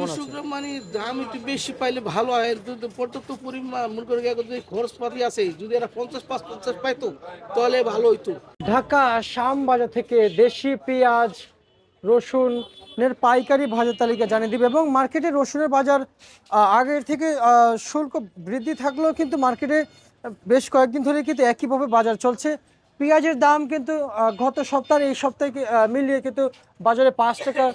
কেমন আছে? কৃষকরা মানে দাম একটু বেশি পাইলে ভালো হয়, কিন্তু পর্যাপ্ত পরিমাণ মনে করে যে খরচপাতি আছে, যদি এরা ৫০ পাইতো তাহলে ভালো হইতো। ঢাকা শ্যামবাজার থেকে দেশি পেঁয়াজ, রসুনের পাইকারি বাজার তালিকা জানিয়ে দিবে এবং মার্কেটে রসুনের বাজার আগের থেকে শুল্ক বৃদ্ধি থাকলেও কিন্তু মার্কেটে বেশ কয়েকদিন ধরে কিন্তু একইভাবে বাজার চলছে। পেঁয়াজের দাম কিন্তু গত সপ্তাহে এই সপ্তাহে মিলিয়ে কিন্তু বাজারে ৫ টাকা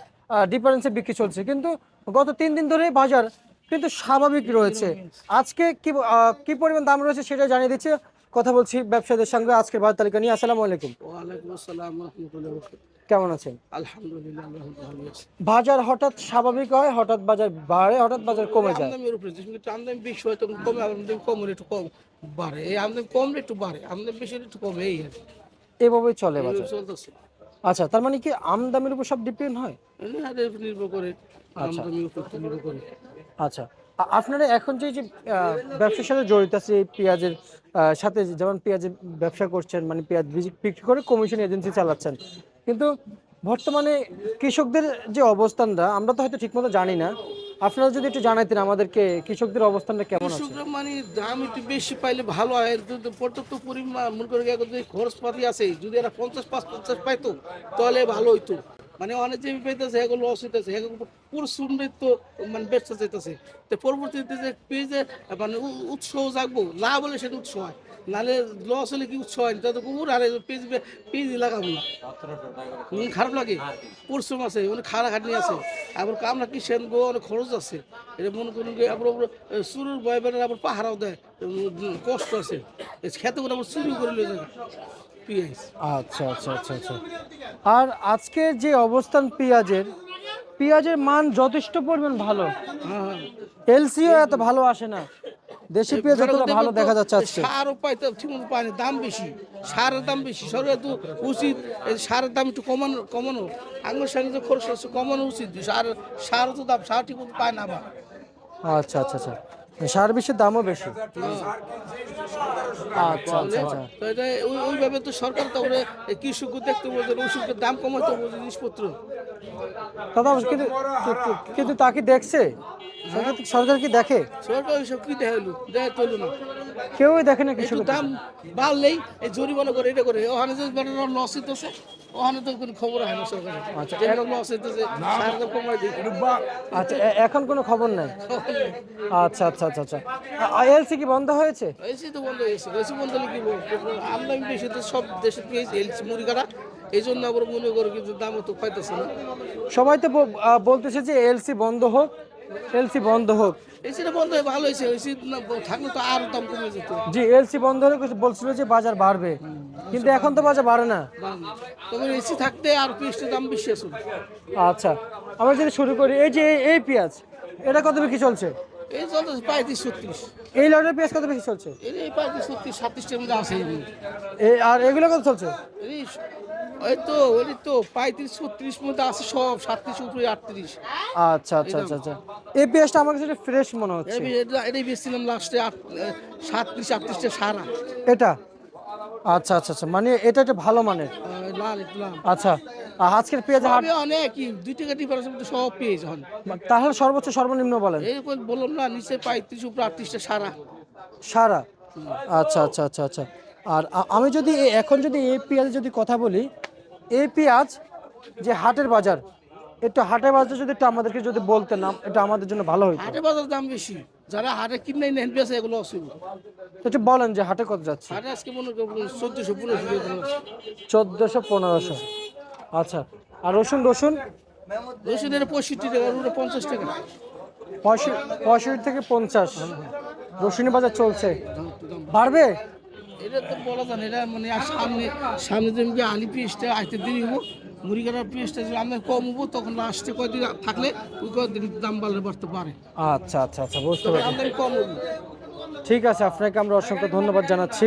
ডিফারেন্সে বিক্রি চলছে, কিন্তু গত ৩ দিন ধরে বাজার কিন্তু স্বাভাবিক রয়েছে। আজকে কি পরিমাণ দাম রয়েছে সেটা জানিয়ে দিচ্ছে। কথা বলছি ব্যবসায়ীদের সঙ্গে আজকের বাজার তালিকা নিয়ে। আসসালামু আলাইকুম, ওয়ালাইকুম আসসালাম রহমতুল্লাহ। কেমন আছেন? আলহামদুলিল্লাহ আল্লাহ ভালো আছে। বাজার হঠাৎ স্বাভাবিক হয়, হঠাৎ বাজার বাড়ে, হঠাৎ বাজার কমে যায়। আমদানির উপরে যখন একটু আমদানি বেশি হয় তখন কমে, আমদানি কম হলে একটু কম বাড়ে। এই আমদানি কমলে একটু বাড়ে, আমদানি বেশি হলে একটু কমে, এই আর কি। এভাবেই চলে এইভাবে বাজার। চলতেছে। আচ্ছা, তার মানে কি আমদানির উপর সব ডিপেন্ড হয়? এমনি হাটের উপর নির্ভর করে, আচ্ছা আমদানির উপর নির্ভর করে। আচ্ছা, আপনারা এখন যে ব্যবসার সাথে জড়িত আছে এই পেঁয়াজের সাথে, যেমন পেঁয়াজের ব্যবসা করছেন, মানে পেঁয়াজ বিক্রি করে কমিশন এজেন্সি চালাচ্ছেন, কিন্তু বর্তমানে কৃষকদের যে অবস্থানটা আমরা তো হয়তো ঠিকমতো জানি না। আপনারা যদি একটু জানাইতেন আমাদেরকে কৃষকদের অবস্থানটা কেমন আছে। কৃষকরা মানে দাম একটু বেশি পাইলে ভালো হয়, কিন্তু পর্যাপ্ত পরিমাণ মনে করে যে খরচপাতি আছে, যদি এরা ৫০ পাইতো তাহলে ভালো হইতো। মানে অনেক যে পাইতেছে এগুলো লস হইতেছে, এগুলো পরিশ্রমে তো মানে ব্যবসা যেতেছে। তো পরবর্তীতে যে পেজে মানে উৎসাহ জাগবো, লাভ হলে সেটা উৎসাহ হয়, নাহলে লস হলে কি উৎসাহ হয় না। তত কুকুর আর পেজ লাগাবো না, খারাপ লাগে। পরিশ্রম আছে, অনেক খাটাখাটনি আছে, আবার আমরা কিষান গো অনেক খরচ আছে। এটা মনে করুন যে আবার চুরির ভয় বেড়ে আবার পাহারাও দেয়, কষ্ট আছে। খেতে করে আবার চুরি করে লিয়ে যায় পেঁয়াজ। আচ্ছা আচ্ছা আচ্ছা আচ্ছা। আর আজকের যে অবস্থান পেঁয়াজের মান যথেষ্ট পরিমাণ ভালো। হ্যাঁ হ্যাঁ। এলসিও এত ভালো আসে না, দেশি পেঁয়াজ যতটা ভালো দেখা যাচ্ছে আজকে। সারও পাইতে ঠিকমতো পায় না, দাম বেশি, সারের দাম বেশি। সরকার তো উচিত এই সারের দাম একটু কমানো আঙুর সঙ্গে যে খরচ আছে কমানো উচিত। সারও তো দাম, সার ঠিক মতো পায় না আবার। আচ্ছা আচ্ছা আচ্ছা, সার বিষের দামও বেশি। আচ্ছা আচ্ছা আচ্ছা। তো এটা ওইভাবে তো সরকার তো ওরে কৃষক দেখতে বলছে, ওষুধের দাম কমাতে বলছে, জিনিসপত্র। দাদা কিন্তু কিন্তু তা কি দেখছে? সরকার কি দেখে? সরকার ওইসব কি দেখাইলো, দেখা তোলো না। কেউই দেখে না একটু কৃষকের দাম দিকে। বাড়লেই এই জরিমানা করে, এটা করে, ওখানে যে লস হইতেছে ওখানে তো কোনো খবর হয় না সরকারের। আচ্ছা, যেরকম লস হইতেছে সার দাম কমাই দিই। আচ্ছা, এখন কোনো খবর নাই। আচ্ছা আচ্ছা আচ্ছা আচ্ছা। এলসি কি বন্ধ হয়েছে? এসি তো বন্ধ হয়েছে, এসি বন্ধ হলে কি বলবো, আমদানি বেশি তো সব দেশে পেয়েছে এলসি মুড়ি কাটা, এই জন্য আবার মনে করে কিন্তু দামও তো পাইতেছে না। সবাই তো বলতেছে যে এলসি বন্ধ হোক, এলসি বন্ধ হোক। এসিটা বন্ধ হয়ে ভালো হয়েছে, এসি না থাকলে তো আরো দাম কমে যেত। জি, এলসি বন্ধ হলে বলছিল যে বাজার বাড়বে, কিন্তু এখন তো বাজার বাড়ে না। তবে এসি থাকতে আর পেঁয়াজটার দাম বেশি আসুন। আচ্ছা, আমরা যদি শুরু করি, এই যে এই পেঁয়াজ, এটা কত বিক্রি চলছে? এই চলতেছে 35-36। এই লটের পেঁয়াজ কত বিক্রি চলছে? এই 35-36-37টার মধ্যে আছে এইগুলো। আর এগুলো কত চলছে? এই ওই তো 35-36 মধ্যে আছে সব, 37 উপরে 38। আচ্ছা আচ্ছা আচ্ছা আচ্ছা। এই পেঁয়াজটা আমার কাছে ফ্রেশ মনে হচ্ছে। এটাই বেচছিলাম লাস্টে 37-38টা সারা। এটা আচ্ছা আচ্ছা আচ্ছা, মানে এটা একটা ভালো মানের। লাল একটু লাল। আচ্ছা, আজকের পেঁয়াজ হাট অনেকই 2 টাকা ডিফারেন্স মধ্যে সব পেয়েছে হন। তাহলে সর্বোচ্চ সর্বনিম্ন বলেন। এই বললাম না, নিচে 35 উপরে 38টা সারা। সারা। আচ্ছা আচ্ছা আচ্ছা আচ্ছা। আর আমি যদি এখন যদি এই পেঁয়াজের যদি কথা বলি, এই পেঁয়াজ যে হাটের বাজার, একটু হাটের বাজার যদি একটু আমাদেরকে যদি বলতেন না, এটা আমাদের জন্য ভালো হতো। হাটে বাজার দাম বেশি, যারা হাটে কিনে নেন বেছে এগুলো অসুবিধা। তো একটু বলেন যে হাটে কত যাচ্ছে? হাটে আজকে মনে করুন 1400-1500। 1400-1500। আচ্ছা, আর রসুন রসুন রসুনের 65 টাকা, ওটা 50 টাকা। 65 থেকে 50 রসুনের বাজার চলছে। বাড়বে? এটা তো বলা যায় না, এটা মানে আর সামনে যেমন আলি পেঁয়াজটা আইতে দেরি হবো, মুড়ি কাটার পেঁয়াজটা যদি আমরা কম হবো, তখন লাস্টে কয়দিন থাকলে ওই কয়দিন দাম বাড়তে পারে। আচ্ছা আচ্ছা আচ্ছা, বুঝতে পারছি। আমদানি কম হবো। ঠিক আছে, আপনাকে আমরা অসংখ্য ধন্যবাদ জানাচ্ছি।